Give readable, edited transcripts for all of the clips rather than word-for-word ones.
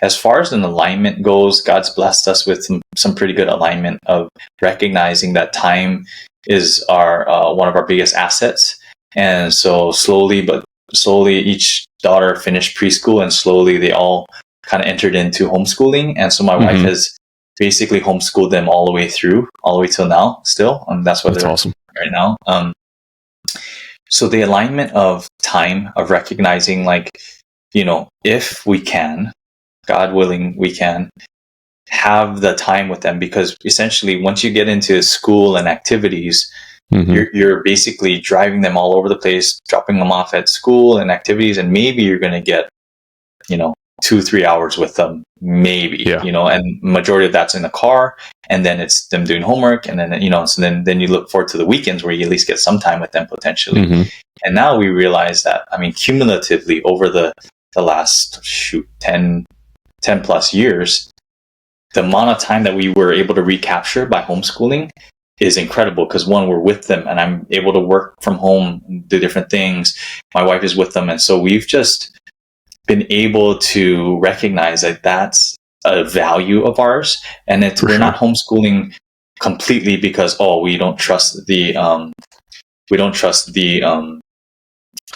as far as an alignment goes, God's blessed us with some pretty good alignment of recognizing that time is our one of our biggest assets. And so slowly each daughter finished preschool, and slowly they all kind of entered into homeschooling. And so my wife has basically homeschooled them all the way till now still. That's what they're awesome right now. So the alignment of time, of recognizing, like, if we can, God willing, we can have the time with them, because essentially once you get into school and activities, you're basically driving them all over the place, dropping them off at school and activities, and maybe you're going to get, 2-3 hours with them, maybe, and majority of that's in the car, and then it's them doing homework, and then, so then you look forward to the weekends where you at least get some time with them potentially. And now we realize that, cumulatively over the last 10 plus years, the amount of time that we were able to recapture by homeschooling is incredible, because one, we're with them and I'm able to work from home, do different things. My wife is with them. And so we've just been able to recognize that that's a value of ours. And we're not homeschooling completely because, we don't trust the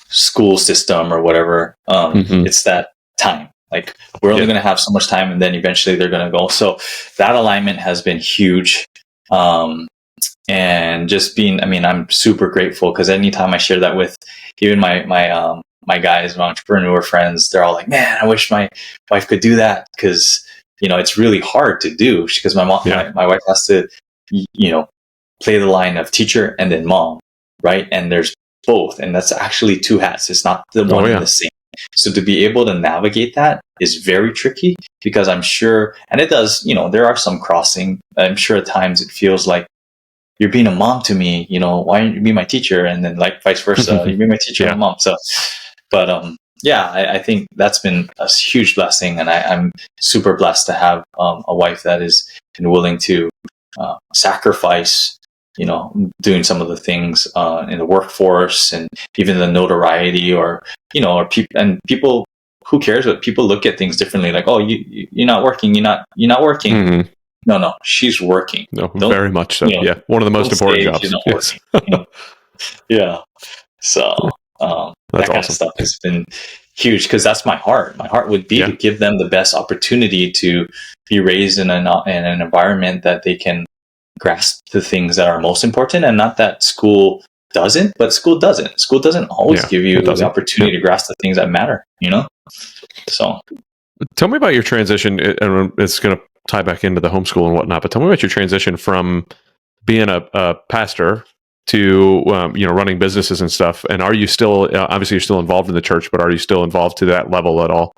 school system or whatever. It's that time. Like, we're only going to have so much time, and then eventually they're going to go. So that alignment has been huge. And just being, I'm super grateful, because anytime I share that with even my guys, my entrepreneur friends, they're all like, man, I wish my wife could do that, because, it's really hard to do, because my wife has to, play the line of teacher and then mom, right? And there's both, and that's actually two hats. It's not the one and the same. So to be able to navigate that is very tricky, because I'm sure, and it does, there are some crossing. I'm sure at times it feels like, you're being a mom to me, why aren't you being my teacher? And then like vice versa, you're being my teacher and mom. So, but I think that's been a huge blessing, and I'm super blessed to have a wife that is willing to sacrifice, doing some of the things in the workforce, and even the notoriety, or people, who cares what people look at things differently, like, you're not working, you're not working. No, she's working. No, very much so. One of the most important jobs. Yes. Yeah. So that kind of stuff has been huge, because that's my heart. My heart would be to give them the best opportunity to be raised in an environment that they can grasp the things that are most important, and not that school doesn't, but school doesn't. School doesn't always give you the opportunity to grasp the things that matter, So tell me about your transition, and it's going to tie back into the homeschool and whatnot, but tell me about your transition from being a pastor to running businesses and stuff. And are you still obviously you're still involved in the church, but are you still involved to that level at all?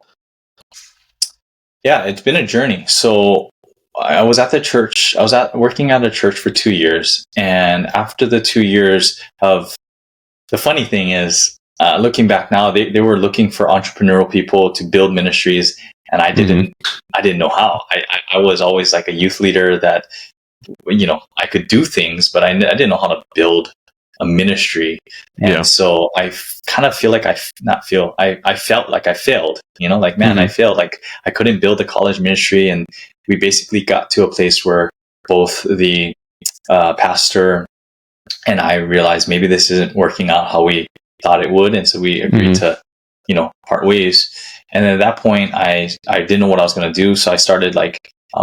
Yeah, it's been a journey. So I was at the church. I was working at a church for 2 years, and after the 2 years of, the funny thing is, looking back now, they were looking for entrepreneurial people to build ministries, and I didn't know how. I was always like a youth leader that, I could do things, but I didn't know how to build a ministry. And so I kind of feel like I felt like I failed, like, man, I failed. Like, I couldn't build a college ministry. And we basically got to a place where both the pastor and I realized maybe this isn't working out how we thought it would. And so we agreed to, part ways. And then at that point, I didn't know what I was going to do. So I started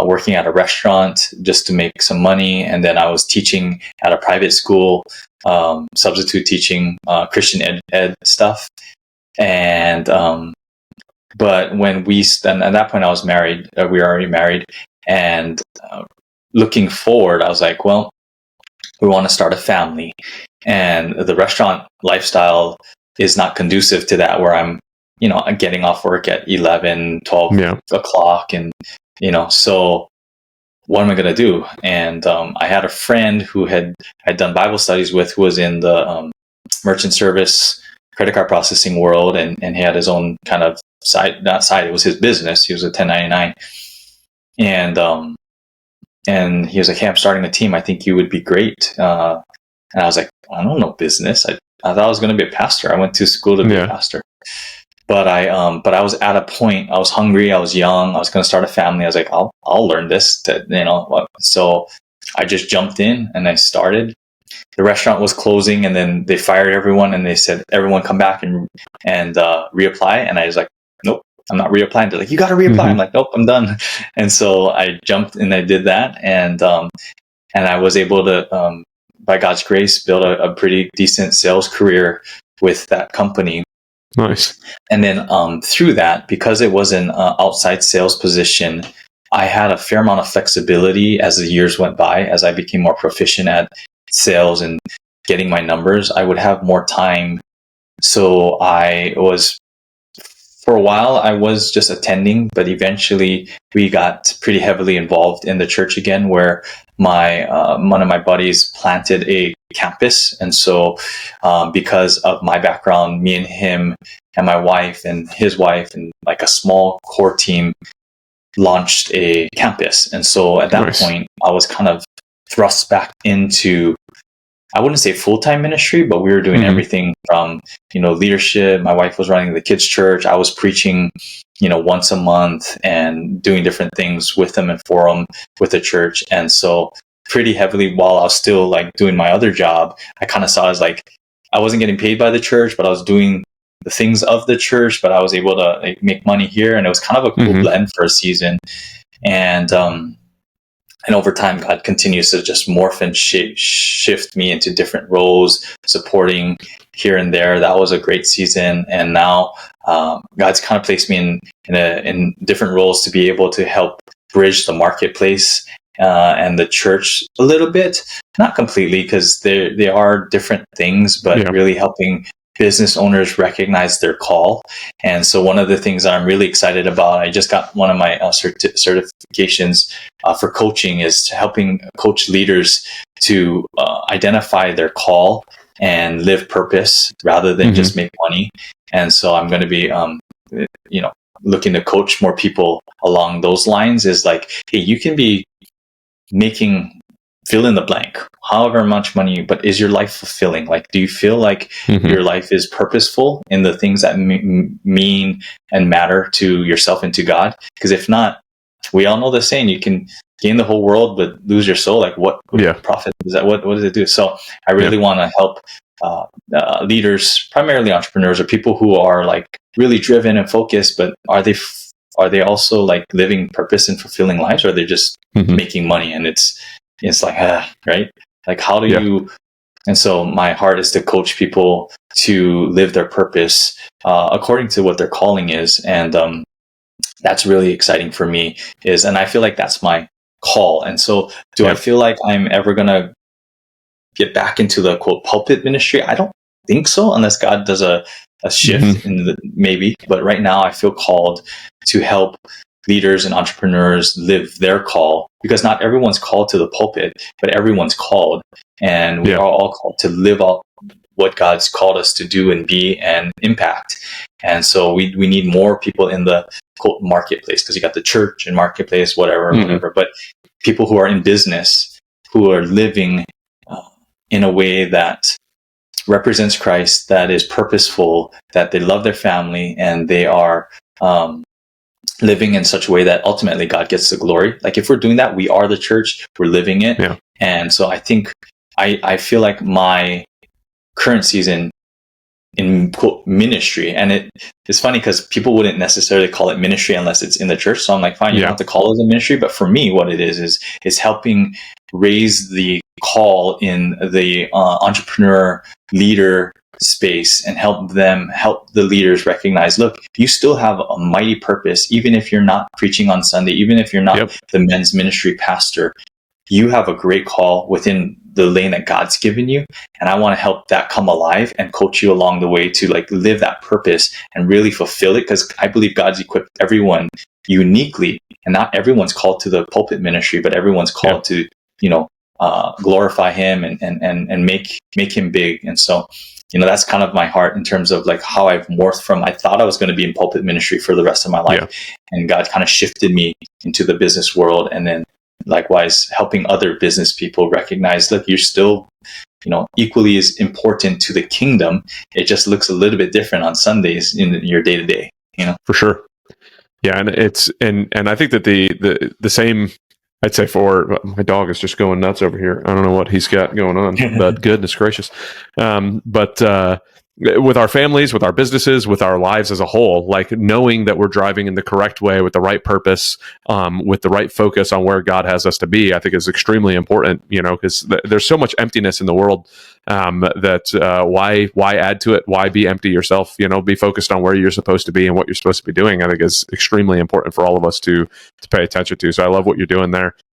working at a restaurant just to make some money. And then I was teaching at a private school, substitute teaching, Christian ed stuff. And, but when at that point I was married, we were already married. And looking forward, I was like, well, we want to start a family. And the restaurant lifestyle is not conducive to that, where I'm getting off work at 11, 12 o'clock. And, so what am I going to do? And I had a friend who had done Bible studies with, who was in the merchant service, credit card processing world. And he had his own kind of it was his business. He was a 1099. And he was like, hey, I'm starting a team. I think you would be great. And I was like, I don't know business. I thought I was going to be a pastor. I went to school to be a pastor. but I was at a point, I was hungry, I was young, I was going to start a family. I was like, I'll learn this so I just jumped in and I started. The restaurant was closing, and then they fired everyone, and they said, everyone come back and reapply. And I was like, nope, I'm not reapplying. They're like, you got to reapply. I'm like, nope, I'm done. And so I jumped and I did that. And I was able to, by God's grace, build a pretty decent sales career with that company. Nice. And then through that, because it was an outside sales position, I had a fair amount of flexibility as the years went by. As I became more proficient at sales and getting my numbers, I would have more time. So for a while, I was just attending, but eventually we got pretty heavily involved in the church again, where one of my buddies planted a campus. And so because of my background, me and him and my wife and his wife and like a small core team launched a campus. And so at that point, I was kind of thrust back into, I wouldn't say full-time ministry, but we were doing everything from, leadership. My wife was running the kids' church. I was preaching, once a month and doing different things with them and for them with the church. And so pretty heavily, while I was still like doing my other job, I kind of saw it as like, I wasn't getting paid by the church, but I was doing the things of the church, but I was able to like make money here. And it was kind of a cool blend for a season. And over time, God continues to just morph and shift me into different roles, supporting here and there. That was a great season. And now God's kind of placed me in different roles to be able to help bridge the marketplace and the church a little bit. Not completely, because they are different things, but really helping business owners recognize their call. And so one of the things that I'm really excited about, I just got one of my certifications for coaching, is helping coach leaders to identify their call and live purpose rather than just make money. And so I'm going to be, looking to coach more people along those lines, is like, hey, you can be making fill in the blank, however much money, but is your life fulfilling? Like, do you feel like your life is purposeful in the things that mean and matter to yourself and to God? Because if not, we all know the saying, you can gain the whole world but lose your soul. Like, what profit is that? What does it do? So I really want to help leaders, primarily entrepreneurs, or people who are like really driven and focused, but are they also like living purpose and fulfilling lives, or are they just making money? And it's like, right? Like, how do you? And so my heart is to coach people to live their purpose according to what their calling is. And that's really exciting for me, and I feel like that's my call. And so do I feel like I'm ever going to get back into the quote pulpit ministry? I don't think so, unless God does a shift maybe. But right now I feel called to help leaders and entrepreneurs live their call, because not everyone's called to the pulpit, but everyone's called, and we are all called to live out what God's called us to do and be and impact. And so we need more people in the quote marketplace, because you got the church and marketplace, whatever, but people who are in business, who are living in a way that represents Christ, that is purposeful, that they love their family, and they are living in such a way that ultimately God gets the glory. Like, if we're doing that, we are the church, we're living it. And so I think I feel like my current season in quote ministry, and it's funny because people wouldn't necessarily call it ministry unless it's in the church. So I'm like, fine, you don't have to call it a ministry. But for me, what it is helping raise the call in the entrepreneur leader space, and help the leaders recognize, look, you still have a mighty purpose. Even if you're not preaching on Sunday, even if you're not the men's ministry pastor, you have a great call within the lane that God's given you. And I want to help that come alive and coach you along the way to like live that purpose and really fulfill it. Because I believe God's equipped everyone uniquely, and not everyone's called to the pulpit ministry, but everyone's called to, glorify him and make him big. And so, that's kind of my heart in terms of like how I've morphed from, I thought I was going to be in pulpit ministry for the rest of my life. And God kind of shifted me into the business world. And then likewise, helping other business people recognize, look, you're still equally as important to the kingdom. It just looks a little bit different on Sundays in your day to day. For sure. Yeah, and it's and I think that the same. I'd say for my dog is just going nuts over here. I don't know what he's got going on, but goodness gracious. But with our families, with our businesses, with our lives as a whole, like knowing that we're driving in the correct way with the right purpose, with the right focus on where God has us to be, I think is extremely important, because there's so much emptiness in the world that why add to it? Why be empty yourself? Be focused on where you're supposed to be and what you're supposed to be doing. I think is extremely important for all of us to pay attention to. So I love what you're doing there.